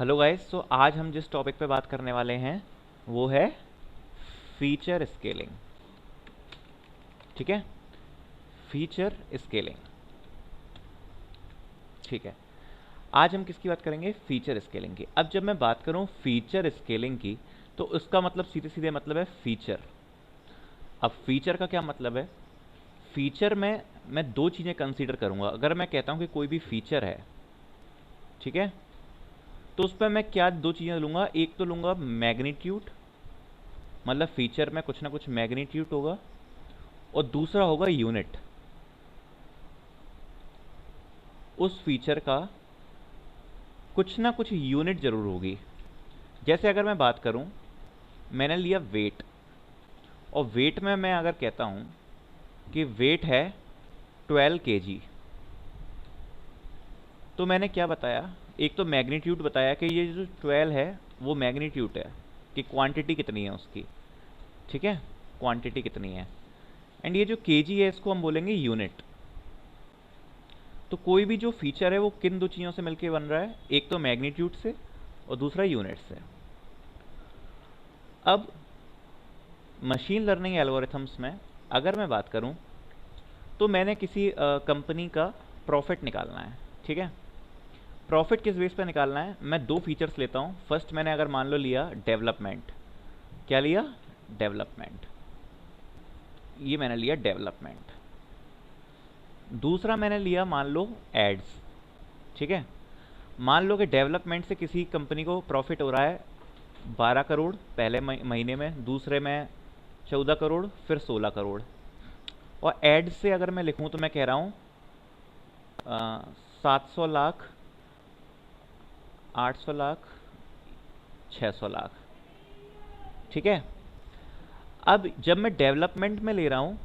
Hello guys. तो आज हम जिस टॉपिक पे बात करने वाले हैं वो है फीचर स्केलिंग। ठीक है, फीचर स्केलिंग। ठीक है, आज हम किसकी बात करेंगे? फीचर स्केलिंग की। अब जब मैं बात करूं फीचर स्केलिंग की तो उसका मतलब सीधे सीधे मतलब है फीचर। अब फीचर का क्या मतलब है? फीचर में मैं दो चीज़ें कंसीडर करूंगा। अगर मैं कहता हूं कि कोई भी फीचर है, ठीक है, तो उस पर मैं क्या दो चीज़ें लूंगा? एक तो लूंगा मैग्नीट्यूड, मतलब फीचर में कुछ ना कुछ मैग्नीट्यूड होगा, और दूसरा होगा यूनिट। उस फीचर का कुछ ना कुछ यूनिट जरूर होगी। जैसे अगर मैं बात करूं, मैंने लिया वेट, और वेट में मैं अगर कहता हूं कि वेट है 12 kg, तो मैंने क्या बताया? एक तो मैग्नीट्यूड बताया कि ये जो 12 है वो मैग्नीट्यूड है, कि क्वांटिटी कितनी है उसकी। ठीक है, क्वांटिटी कितनी है। एंड ये जो केजी है इसको हम बोलेंगे यूनिट। तो कोई भी जो फीचर है वो किन दो चीज़ों से मिलकर बन रहा है? एक तो मैग्नीट्यूड से और दूसरा यूनिट से। अब मशीन लर्निंग एल्गोरिथम्स में अगर मैं बात करूं, तो मैंने किसी कंपनी का प्रॉफिट निकालना है। ठीक है, प्रॉफिट किस बेस पे निकालना है? मैं दो फीचर्स लेता हूं। फर्स्ट मैंने अगर मान लो लिया डेवलपमेंट। क्या लिया? डेवलपमेंट। ये मैंने लिया डेवलपमेंट। दूसरा मैंने लिया मान लो एड्स। ठीक है, मान लो कि डेवलपमेंट से किसी कंपनी को प्रॉफिट हो रहा है 12 करोड़ पहले महीने में, दूसरे में 14 करोड़, फिर 16 करोड़। और एड्स से अगर मैं लिखूं तो मैं कह रहा हूं 700 लाख, 800 लाख, 600 लाख। ठीक है, अब जब मैं डेवलपमेंट में ले रहा हूं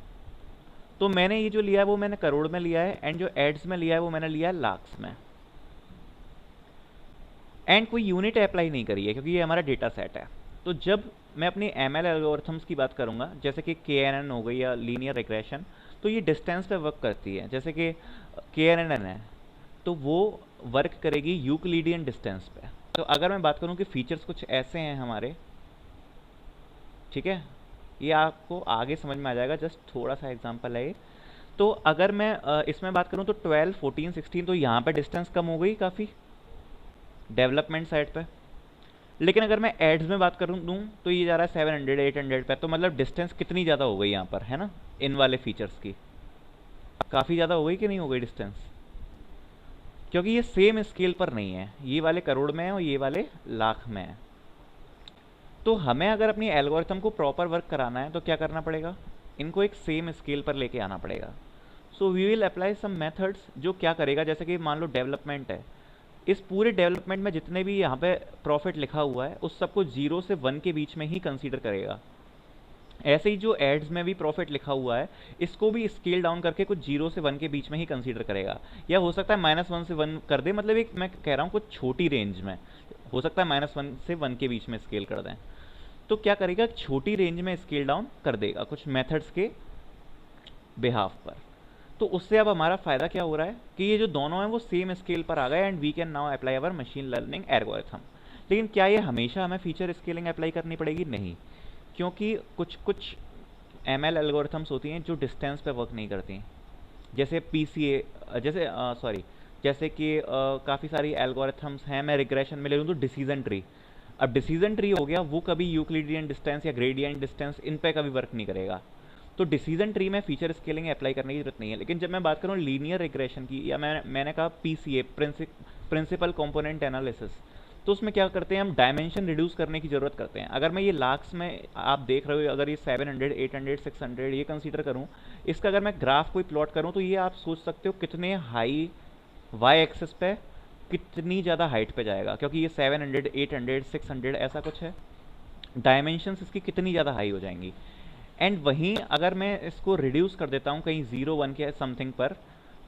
तो मैंने ये जो लिया है वो मैंने करोड़ में लिया है, एंड जो एड्स में लिया है वो मैंने लिया है लाख्स में। एंड कोई यूनिट अप्लाई नहीं करी है क्योंकि ये हमारा डेटा सेट है। तो जब मैं अपनी एम एल एल्गोरिथम्स की बात करूंगा, जैसे कि के एन एन हो गई या लीनियर रिग्रेशन, तो ये डिस्टेंस पे वर्क करती है। जैसे कि के एन एन है तो वो वर्क करेगी यूक्लिडियन डिस्टेंस पे। तो अगर मैं बात करूं कि फीचर्स कुछ ऐसे हैं हमारे, ठीक है, ये आपको आगे समझ में आ जाएगा, जस्ट थोड़ा सा एग्जांपल है ये। तो अगर मैं इसमें बात करूं तो 12, 14, 16, तो यहाँ पे डिस्टेंस कम हो गई काफ़ी डेवलपमेंट साइड पे। लेकिन अगर मैं एड्स में बात करूं दूं तो ये जा रहा है 700, 800 पे। तो मतलब डिस्टेंस कितनी ज़्यादा हो गई यहाँ पर, है ना? इन वाले फीचर्स की काफ़ी ज़्यादा हो गई कि नहीं हो गई डिस्टेंस? क्योंकि ये सेम स्केल पर नहीं है, ये वाले करोड़ में है और ये वाले लाख में है। तो हमें अगर अपनी एल्गोरिथम को प्रॉपर वर्क कराना है तो क्या करना पड़ेगा? इनको एक सेम स्केल पर लेके आना पड़ेगा। So we will apply some methods जो क्या करेगा, जैसे कि मान लो डेवलपमेंट है, इस पूरे डेवलपमेंट में जितने भी यहाँ पे प्रॉफिट लिखा हुआ है उस सबको 0 से 1 के बीच में ही कंसीडर करेगा। ऐसे ही जो एड्स में भी प्रॉफिट लिखा हुआ है इसको भी स्केल डाउन करके कुछ 0 से 1 के बीच में ही कंसीडर करेगा। या हो सकता है -1 से 1 कर दे, मतलब एक मैं कह रहा हूँ कुछ छोटी रेंज में, हो सकता है -1 से 1 के बीच में स्केल कर दें। तो क्या करेगा? छोटी रेंज में स्केल डाउन कर देगा कुछ मेथड्स के बिहाफ पर। तो उससे अब हमारा फ़ायदा क्या हो रहा है कि ये जो दोनों हैं वो सेम स्केल पर आ गए, and we can now apply our machine learning algorithm. लेकिन क्या ये हमेशा हमें फीचर स्केलिंग अप्लाई करनी पड़ेगी? नहीं, क्योंकि कुछ कुछ एम एल एल्गोरिथम्स होती हैं जो डिस्टेंस पे वर्क नहीं करती। जैसे पी सी ए, जैसे सॉरी, जैसे कि काफ़ी सारी एल्गोरिथम्स हैं। मैं रिग्रेशन में ले लूँ तो डिसीजन ट्री। अब डिसीजन ट्री हो गया, वो कभी यूक्लिडियन डिस्टेंस या ग्रेडियंट डिस्टेंस इन पे कभी वर्क नहीं करेगा। तो डिसीजन ट्री में फीचर स्केलिंग अप्लाई करने की जरूरत नहीं है। लेकिन जब मैं बात करूँ लीनियर रिग्रेशन की, या मैंने कहा पीसीए, प्रिंसिपल कंपोनेंट एनालिसिस, तो उसमें क्या करते हैं हम? डायमेंशन रिड्यूस करने की ज़रूरत करते हैं। अगर मैं ये लाख्स में आप देख रहे हो, अगर ये 700, 800, 600 ये कंसीडर करूँ, इसका अगर मैं ग्राफ कोई प्लॉट करूँ तो ये आप सोच सकते हो कितने हाई वाई एक्सेस पे कितनी ज़्यादा हाइट पे जाएगा, क्योंकि ये 700, 800, 600 ऐसा कुछ है। डायमेंशंस इसकी कितनी ज़्यादा हाई हो जाएंगी। एंड वहीं अगर मैं इसको रिड्यूस कर देता हूँ कहीं 0, 1 के समथिंग पर,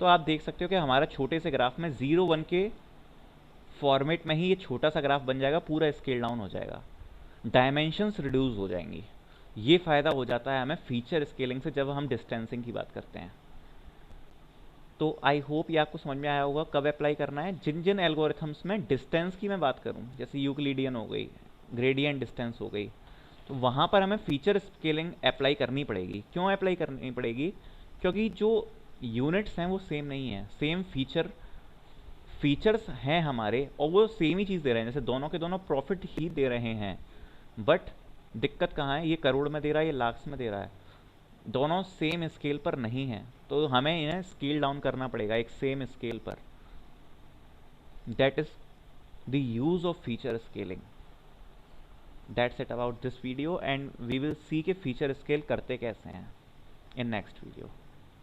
तो आप देख सकते हो कि हमारा छोटे से ग्राफ में 0, 1 के फॉर्मेट में ही ये छोटा सा ग्राफ बन जाएगा, पूरा स्केल डाउन हो जाएगा, डायमेंशंस रिड्यूस हो जाएंगी। ये फ़ायदा हो जाता है हमें फीचर स्केलिंग से जब हम डिस्टेंसिंग की बात करते हैं। तो आई होप ये आपको समझ में आया होगा कब अप्लाई करना है। जिन जिन एल्गोरिथम्स में डिस्टेंस की मैं बात करूँ, जैसे यूक्लिडियन हो गई, ग्रेडियंट डिस्टेंस हो गई, तो वहाँ पर हमें फीचर स्केलिंग अप्लाई करनी पड़ेगी। क्यों अप्लाई करनी पड़ेगी? क्योंकि जो यूनिट्स हैं वो सेम नहीं है, सेम फीचर्स हैं हमारे, और वो सेम ही चीज़ दे रहे हैं, जैसे दोनों के दोनों प्रॉफिट ही दे रहे हैं, बट दिक्कत कहाँ है? ये करोड़ में दे रहा है, ये लाख्स में दे रहा है, दोनों सेम स्केल पर नहीं है। तो हमें इन्हें स्केल डाउन करना पड़ेगा एक सेम स्केल पर। That is the use of feature scaling. That's it about this video, and we will see के फीचर स्केल करते कैसे हैं इन नेक्स्ट वीडियो।